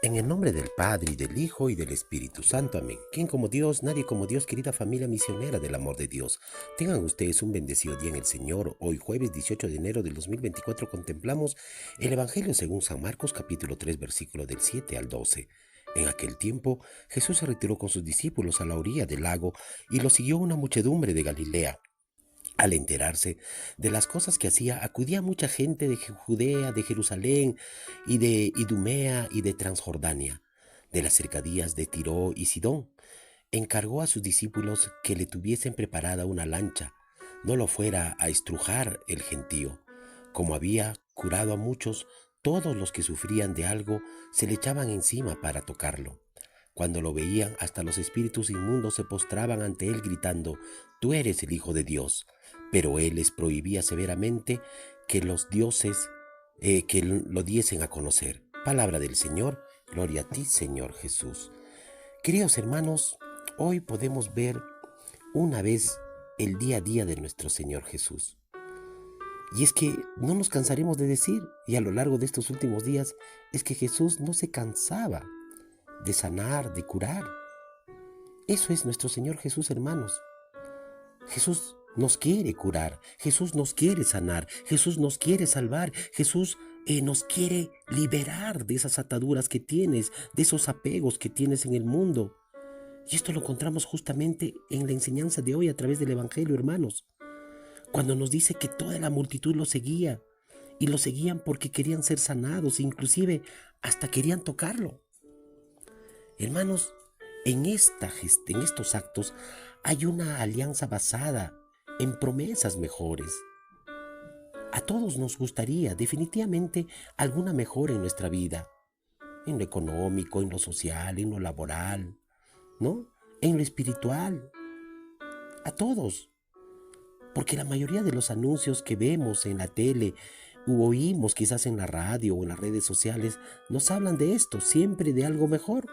En el nombre del Padre, y del Hijo, y del Espíritu Santo. Amén. ¿Quién como Dios? Nadie como Dios, querida familia misionera del amor de Dios. Tengan ustedes un bendecido día en el Señor. Hoy jueves 18 de enero del 2024 contemplamos el Evangelio según San Marcos capítulo 3 versículo del 7 al 12. En aquel tiempo Jesús se retiró con sus discípulos a la orilla del lago y lo siguió una muchedumbre de Galilea. Al enterarse de las cosas que hacía, acudía mucha gente de Judea, de Jerusalén y de Idumea y de Transjordania, de las cercanías de Tiro y Sidón. Encargó a sus discípulos que le tuviesen preparada una lancha, no lo fuera a estrujar el gentío. Como había curado a muchos, todos los que sufrían de algo se le echaban encima para tocarlo. Cuando lo veían, hasta los espíritus inmundos se postraban ante él gritando: «Tú eres el Hijo de Dios». Pero él les prohibía severamente que los dioses que lo diesen a conocer. Palabra del Señor, gloria a ti, Señor Jesús. Queridos hermanos, hoy podemos ver una vez el día a día de nuestro Señor Jesús. Y es que no nos cansaremos de decir, y a lo largo de estos últimos días, es que Jesús no se cansaba de sanar, de curar. Eso es nuestro Señor Jesús, hermanos. Jesús nos quiere curar, Jesús nos quiere sanar, Jesús nos quiere salvar, Jesús nos quiere liberar de esas ataduras que tienes, de esos apegos que tienes en el mundo. Y esto lo encontramos justamente en la enseñanza de hoy a través del Evangelio, hermanos, cuando nos dice que toda la multitud lo seguía, y lo seguían porque querían ser sanados, inclusive hasta querían tocarlo. Hermanos, en estos actos hay una alianza basada en promesas mejores. A todos nos gustaría definitivamente alguna mejora en nuestra vida, en lo económico, en lo social, en lo laboral, ¿no? En lo espiritual. A todos. Porque la mayoría de los anuncios que vemos en la tele u oímos quizás en la radio o en las redes sociales nos hablan de esto, siempre de algo mejor.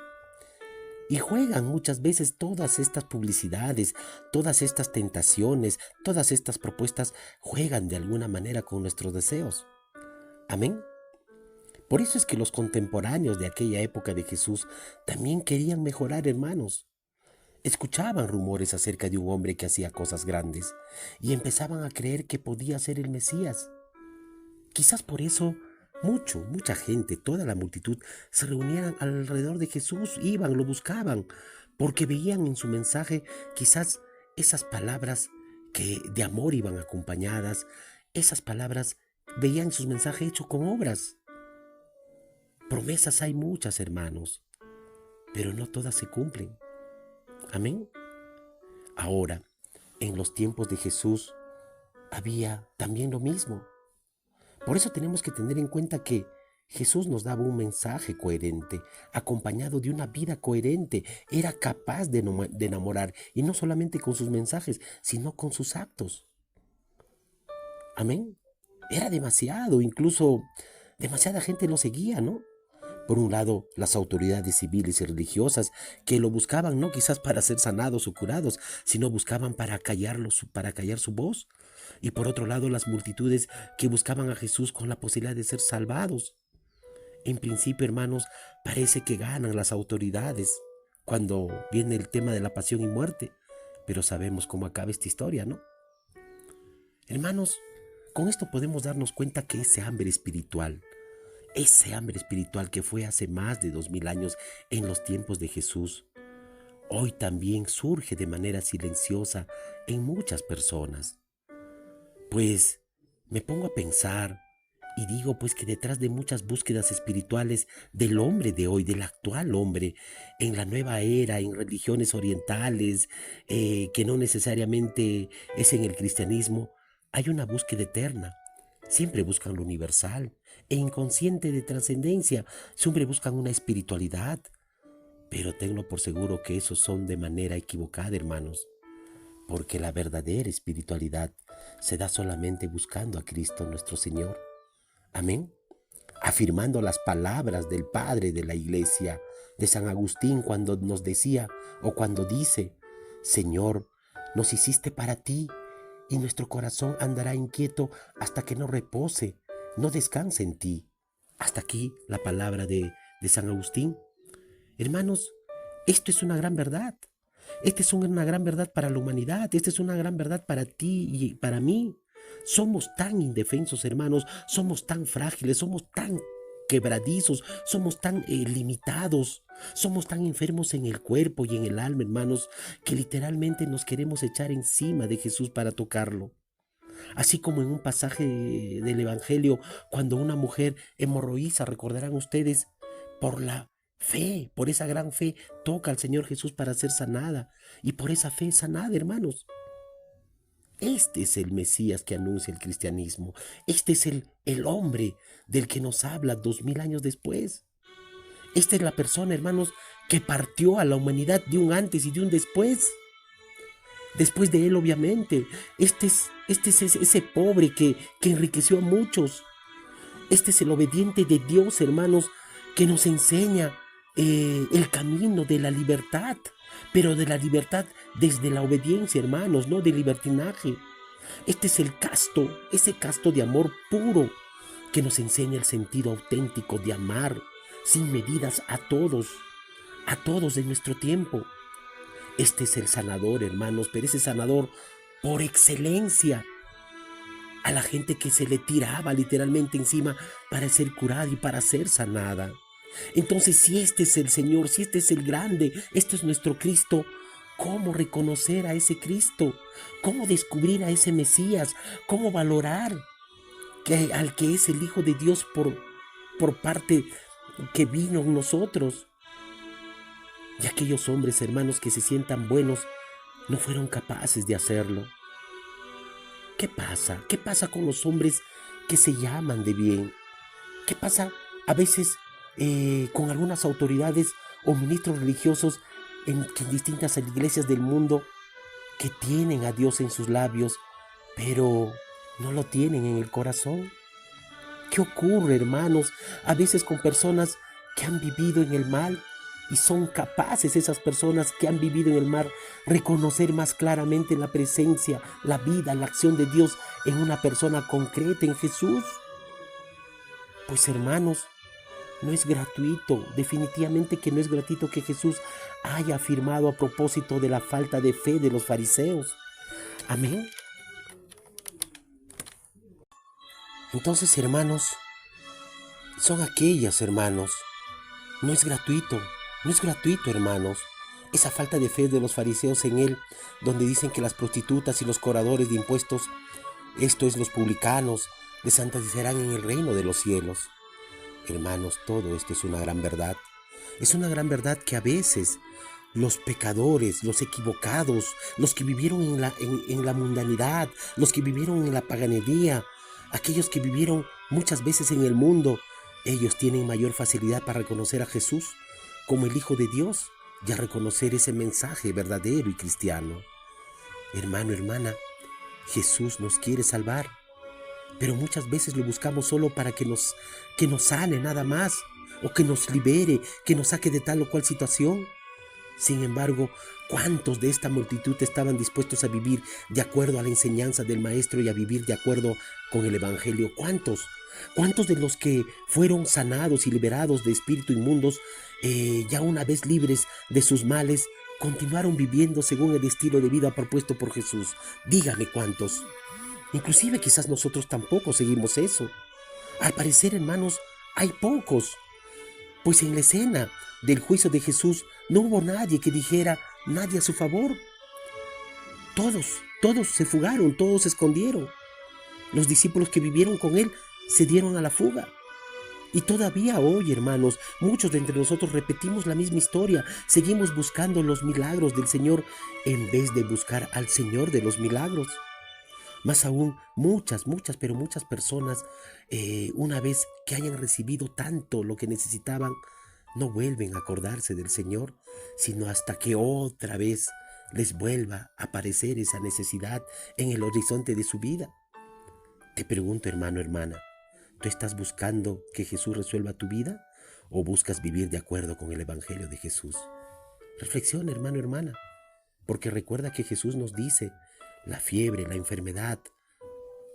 Y juegan muchas veces todas estas publicidades, todas estas tentaciones, todas estas propuestas, juegan de alguna manera con nuestros deseos. Amén. Por eso es que los contemporáneos de aquella época de Jesús también querían mejorar, hermanos. Escuchaban rumores acerca de un hombre que hacía cosas grandes y empezaban a creer que podía ser el Mesías. Quizás por eso mucha gente, toda la multitud, se reunieran alrededor de Jesús, iban, lo buscaban, porque veían en su mensaje quizás esas palabras que de amor iban acompañadas, esas palabras veían sus mensajes hechos con obras. Promesas hay muchas, hermanos, pero no todas se cumplen. Amén. Ahora, en los tiempos de Jesús había también lo mismo. Por eso tenemos que tener en cuenta que Jesús nos daba un mensaje coherente, acompañado de una vida coherente. Era capaz de enamorar, y no solamente con sus mensajes, sino con sus actos. Amén. Era demasiado, incluso demasiada gente lo seguía, ¿no? Por un lado, las autoridades civiles y religiosas que lo buscaban no quizás para ser sanados o curados, sino buscaban para callar su voz. Y por otro lado, las multitudes que buscaban a Jesús con la posibilidad de ser salvados. En principio, hermanos, parece que ganan las autoridades cuando viene el tema de la pasión y muerte, pero sabemos cómo acaba esta historia, ¿no? Hermanos, con esto podemos darnos cuenta que ese hambre espiritual que fue hace más de 2000 años en los tiempos de Jesús, hoy también surge de manera silenciosa en muchas personas. Pues me pongo a pensar y digo pues que detrás de muchas búsquedas espirituales del hombre de hoy, del actual hombre, en la nueva era, en religiones orientales, que no necesariamente es en el cristianismo, hay una búsqueda eterna. Siempre buscan lo universal e inconsciente de trascendencia, siempre buscan una espiritualidad. Pero tenlo por seguro que esos son de manera equivocada, hermanos, porque la verdadera espiritualidad se da solamente buscando a Cristo nuestro Señor. Amén. Afirmando las palabras del Padre de la Iglesia, de San Agustín, cuando nos decía o cuando dice: Señor, nos hiciste para ti, y nuestro corazón andará inquieto hasta que no repose, no descanse en ti. Hasta aquí la palabra de San Agustín. Hermanos, esto es una gran verdad. Esta es una gran verdad para la humanidad. Esta es una gran verdad para ti y para mí. Somos tan indefensos, hermanos. Somos tan frágiles. Somos tan quebradizos. Somos tan limitados. Somos tan enfermos en el cuerpo y en el alma, hermanos, que literalmente nos queremos echar encima de Jesús para tocarlo. Así como en un pasaje del Evangelio, cuando una mujer hemorroísa, recordarán ustedes, por la fe, por esa gran fe, toca al Señor Jesús para ser sanada. Y por esa fe es sanada, hermanos. Este es el Mesías que anuncia el cristianismo. Este es el hombre del que nos habla 2000 años después. Esta es la persona, hermanos, que partió a la humanidad de un antes y de un después. Después de él, obviamente. Este es ese pobre que enriqueció a muchos. Este es el obediente de Dios, hermanos, que nos enseña el camino de la libertad, pero de la libertad desde la obediencia, hermanos, no de libertinaje. Este es el casto, ese casto de amor puro que nos enseña el sentido auténtico de amar sin medidas a todos de nuestro tiempo. Este es el sanador, hermanos, pero ese sanador por excelencia a la gente que se le tiraba literalmente encima para ser curada y para ser sanada. Entonces, si este es el Señor, si este es el grande, este es nuestro Cristo, ¿cómo reconocer a ese Cristo? ¿Cómo descubrir a ese Mesías? ¿Cómo valorar al que es el Hijo de Dios por parte que vino en nosotros? Y aquellos hombres, hermanos, que se sientan buenos, no fueron capaces de hacerlo. ¿Qué pasa? ¿Qué pasa con los hombres que se llaman de bien? ¿Qué pasa a veces con algunas autoridades o ministros religiosos en distintas iglesias del mundo que tienen a Dios en sus labios, pero no lo tienen en el corazón? ¿Qué ocurre, hermanos, a veces con personas que han vivido en el mal y son capaces esas personas que han vivido en el mal reconocer más claramente la presencia, la vida, la acción de Dios en una persona concreta, en Jesús? Pues, hermanos, no es gratuito, definitivamente que no es gratuito que Jesús haya afirmado a propósito de la falta de fe de los fariseos. Amén. Entonces, hermanos, son aquellas, hermanos. No es gratuito, no es gratuito, hermanos. Esa falta de fe de los fariseos en él, donde dicen que las prostitutas y los cobradores de impuestos, esto es los publicanos, les santificarán en el reino de los cielos. Hermanos, todo esto es una gran verdad. Es una gran verdad que a veces los pecadores, los equivocados, los que vivieron en la mundanidad, los que vivieron en la paganería, aquellos que vivieron muchas veces en el mundo, ellos tienen mayor facilidad para reconocer a Jesús como el Hijo de Dios y a reconocer ese mensaje verdadero y cristiano. Hermano, hermana, Jesús nos quiere salvar, pero muchas veces lo buscamos solo para que nos sane nada más, o que nos libere, que nos saque de tal o cual situación. Sin embargo, ¿cuántos de esta multitud estaban dispuestos a vivir de acuerdo a la enseñanza del Maestro y a vivir de acuerdo con el Evangelio? ¿Cuántos? ¿Cuántos de los que fueron sanados y liberados de espíritus inmundos, ya una vez libres de sus males, continuaron viviendo según el estilo de vida propuesto por Jesús? Dígame cuántos. Inclusive quizás nosotros tampoco seguimos eso. Al parecer, hermanos, hay pocos. Pues en la escena del juicio de Jesús no hubo nadie que dijera nadie a su favor. Todos se fugaron, todos se escondieron. Los discípulos que vivieron con él se dieron a la fuga. Y todavía hoy, hermanos, muchos de entre nosotros repetimos la misma historia. Seguimos buscando los milagros del Señor en vez de buscar al Señor de los milagros. Más aún, muchas personas, una vez que hayan recibido tanto lo que necesitaban, no vuelven a acordarse del Señor, sino hasta que otra vez les vuelva a aparecer esa necesidad en el horizonte de su vida. Te pregunto, hermano, hermana, ¿tú estás buscando que Jesús resuelva tu vida o buscas vivir de acuerdo con el Evangelio de Jesús? Reflexiona, hermano, hermana, porque recuerda que Jesús nos dice: la fiebre, la enfermedad,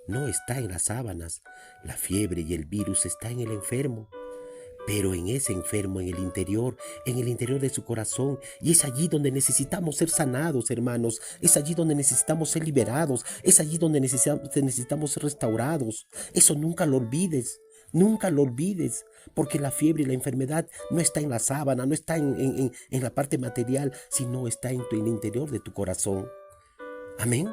no está en las sábanas. La fiebre y el virus está en el enfermo. pero en ese enfermo, en el interior de su corazón. Y es allí donde necesitamos ser sanados, hermanos. Es allí donde necesitamos ser liberados. Es allí donde necesitamos ser restaurados. Eso nunca lo olvides. Nunca lo olvides, porque la fiebre y la enfermedad no está en la sábana, no está en la parte material, sino está en el interior de tu corazón. Amén.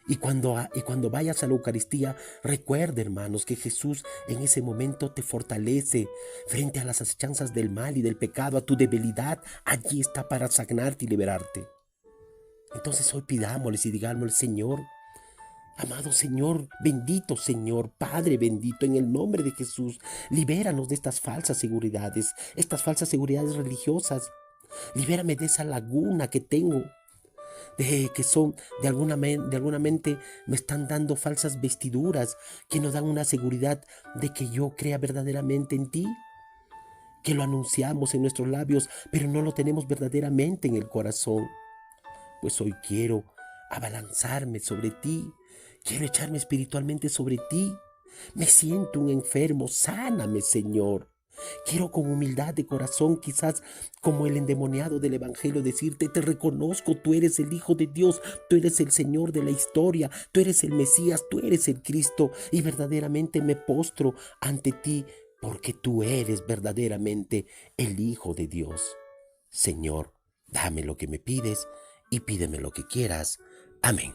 Y cuando vayas a la Eucaristía, recuerda, hermanos, que Jesús en ese momento te fortalece frente a las acechanzas del mal y del pecado, a tu debilidad. Allí está para sanarte y liberarte. Entonces hoy pidámosles y digámosle: Señor, amado Señor, bendito Señor, Padre bendito, en el nombre de Jesús, libéranos de estas falsas seguridades religiosas. Libérame de esa laguna que tengo, de que son de alguna mente me están dando falsas vestiduras que nos dan una seguridad de que yo crea verdaderamente en ti, que lo anunciamos en nuestros labios, pero no lo tenemos verdaderamente en el corazón. Pues hoy quiero abalanzarme sobre ti, quiero echarme espiritualmente sobre ti. Me siento un enfermo, sáname, Señor. Quiero con humildad de corazón, quizás como el endemoniado del Evangelio, decirte: te reconozco, tú eres el Hijo de Dios, tú eres el Señor de la historia, tú eres el Mesías, tú eres el Cristo, y verdaderamente me postro ante ti, porque tú eres verdaderamente el Hijo de Dios. Señor, dame lo que me pides y pídeme lo que quieras. Amén.